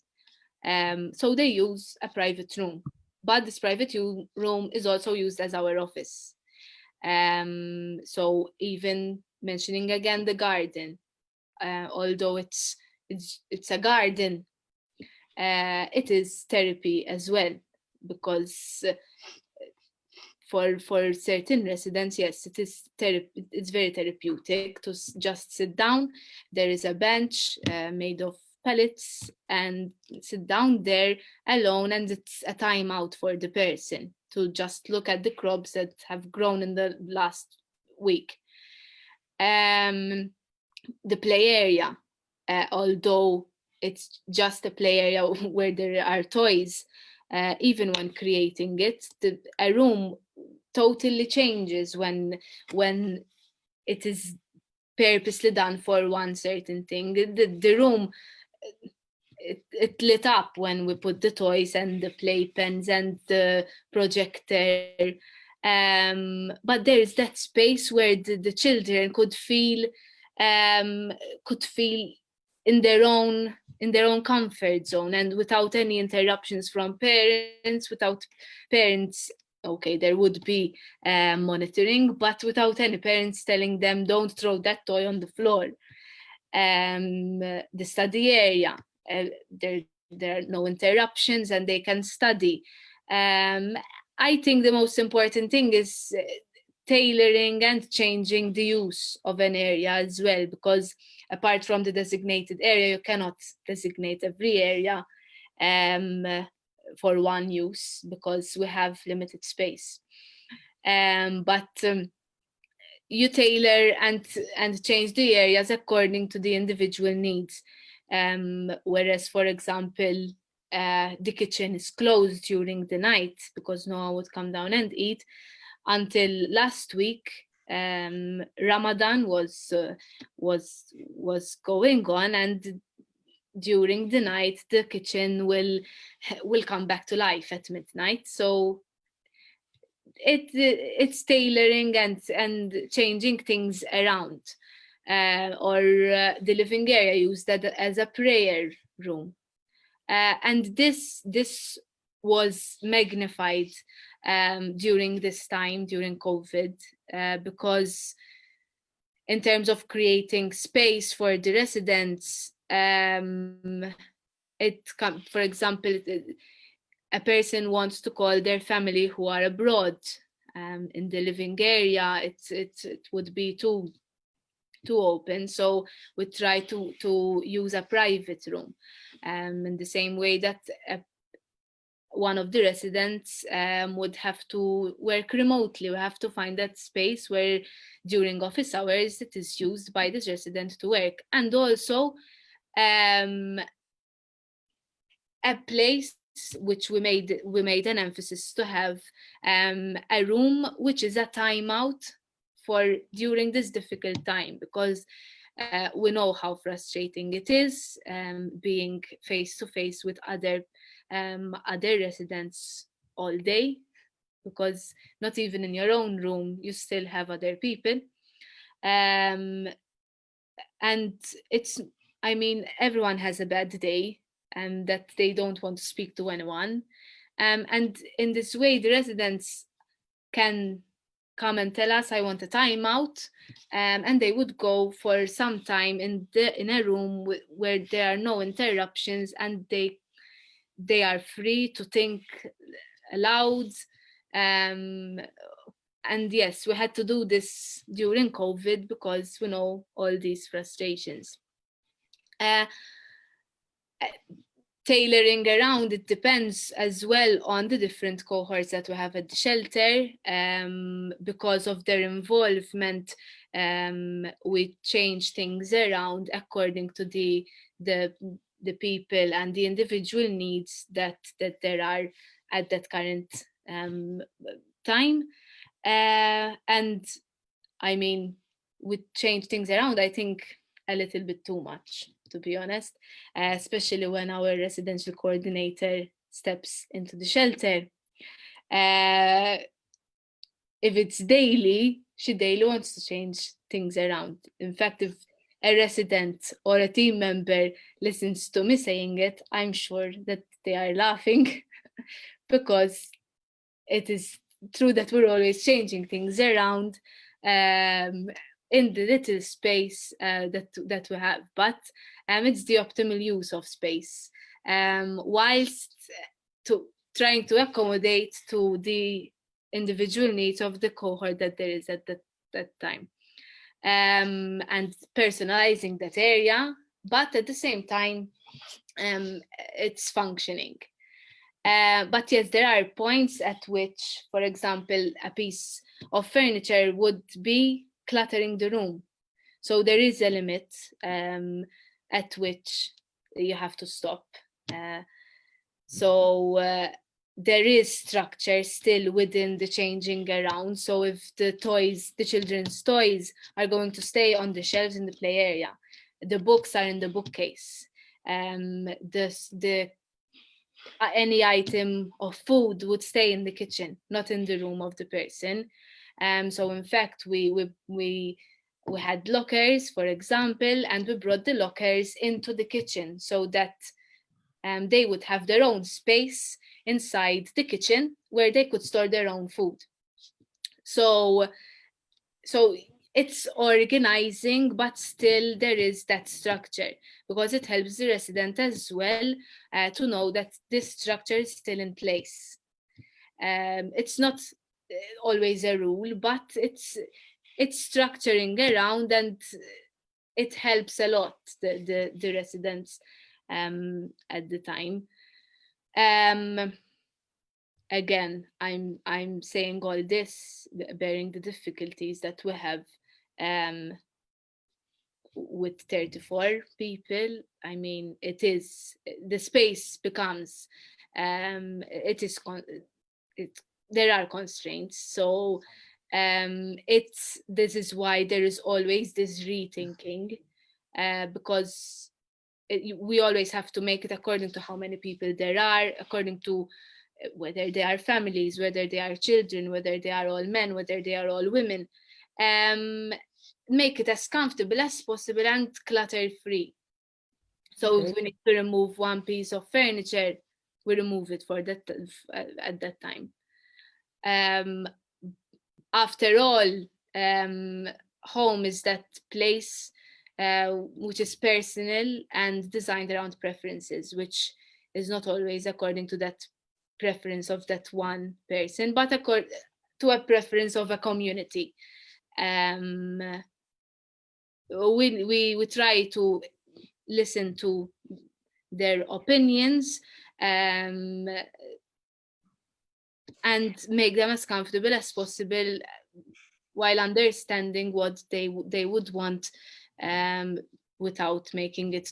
So they use a private room, but this private room is also used as our office. So even mentioning again the garden, although it's a garden, it is therapy as well, because for certain residents, yes, it is it's very therapeutic to just sit down. There is a bench made of pallets, and sit down there alone, and it's a time out for the person to just look at the crops that have grown in the last week. The play area, although it's just a play area where there are toys, even when creating it, a room totally changes when it is purposely done for one certain thing. The room, it lit up when we put the toys and the playpens and the projector. But there is that space where the children could feel in their own comfort zone, and without any interruptions from parents, without parents. Okay, there would be monitoring, but without any parents telling them, don't throw that toy on the floor. The study area, there are no interruptions and they can study. I think the most important thing is tailoring and changing the use of an area as well, because apart from the designated area, you cannot designate every area for one use, because we have limited space. But you tailor and change the areas according to the individual needs. Whereas, for example, the kitchen is closed during the night because no one would come down and eat. Until last week, Ramadan was going on, and during the night the kitchen will come back to life at midnight. So it's tailoring and changing things around, or the living area used as a prayer room, and this was magnified during this time, during COVID, because in terms of creating space for the residents, for example, a person wants to call their family who are abroad in the living area, it would be too open. So we try to use a private room, in the same way that one of the residents would have to work remotely. We have to find that space where during office hours it is used by this resident to work, and also a place which we made an emphasis to have a room which is a timeout for during this difficult time, because we know how frustrating it is being face to face with other residents all day, because not even in your own room you still have other people, and everyone has a bad day and that they don't want to speak to anyone, and in this way the residents can come and tell us, I want a timeout, and they would go for some time in a room where there are no interruptions, and they are free to think aloud. And yes, we had to do this during COVID because we know all these frustrations. Tailoring around, it depends as well on the different cohorts that we have at the shelter. Because of their involvement, we change things around according to the people and the individual needs that there are at that current time. And I mean, we change things around, I think, a little bit too much, to be honest, especially when our residential coordinator steps into the shelter. If it's daily, she daily wants to change things around. In fact, if a resident or a team member listens to me saying it, I'm sure that they are laughing because it is true that we're always changing things around in the little space that we have, but it's the optimal use of space, whilst trying to accommodate to the individual needs of the cohort that there is at that time, and personalizing that area, but at the same time it's functioning. But yes, there are points at which, for example, a piece of furniture would be cluttering the room. So there is a limit at which you have to stop. There is structure still within the changing around. So if the children's toys are going to stay on the shelves in the play area, the books are in the bookcase, any item of food would stay in the kitchen, not in the room of the person. So in fact, we had lockers, for example, and we brought the lockers into the kitchen so that they would have their own space inside the kitchen where they could store their own food. So it's organizing, but still there is that structure, because it helps the resident as well to know that this structure is still in place. It's not always a rule, but it's structuring around, and it helps a lot the residents at the time. Again, I'm saying all this bearing the difficulties that we have with 34 people. I mean, the space becomes there are constraints. So this is why there is always this rethinking, because we always have to make it according to how many people there are, according to whether they are families, whether they are children, whether they are all men, whether they are all women. Make it as comfortable as possible and clutter-free. So if we need to remove one piece of furniture, we remove it at that time. After all, home is that place which is personal and designed around preferences, which is not always according to that preference of that one person, but according to a preference of a community. We try to listen to their opinions and make them as comfortable as possible, while understanding what they would want, without making it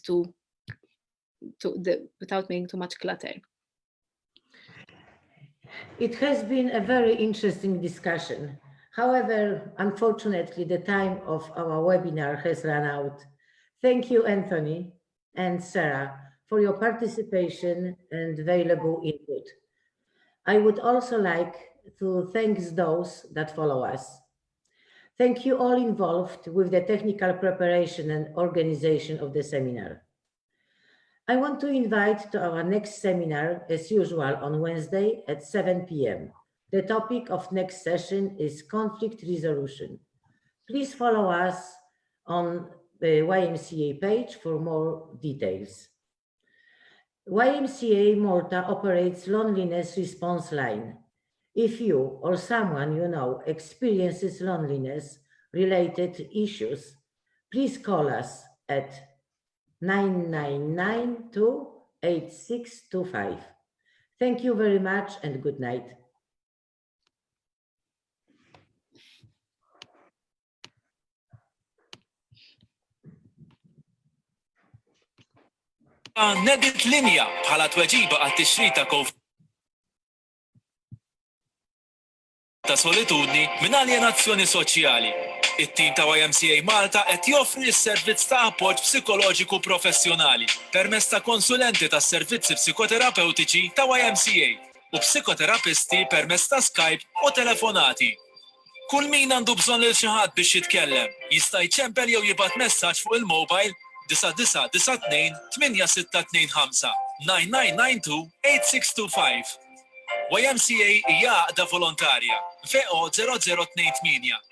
without making too much clutter. It has been a very interesting discussion. However, unfortunately, the time of our webinar has run out. Thank you, Anthony and Sarah, for your participation and valuable input. I would also like to thank those that follow us. Thank you all involved with the technical preparation and organization of the seminar. I want to invite to our next seminar, as usual, on Wednesday at 7 p.m. The topic of next session is conflict resolution. Please follow us on the YMCA page for more details. YMCA Malta operates loneliness response line. If you or someone you know experiences loneliness-related issues, please call us at 999-28625. Thank you very much and good night. Nedit linja bħala tweġiba għat-tixrid ta' solitudni minn aljenazzjoni soċjali. It-tim ta' YMCA Malta qed joffri s-servizz ta' appoġġ psikoloġiku professjonali permezz ta' konsulenti tas-servizzi psikoterapeutiċi ta' YMCA u psikoterapisti permezz ta' Skype u telefonati. Kull min għandu bżonn lil xi ħadd biex jitkellem jista' jċempel jew jibgħat messaġġ fuq il-mobile 9992 8625 9992 8625. YMCA hija għaqda volontarja. 𝙃𝙤 𝙃𝙤𝙃𝙚𝙃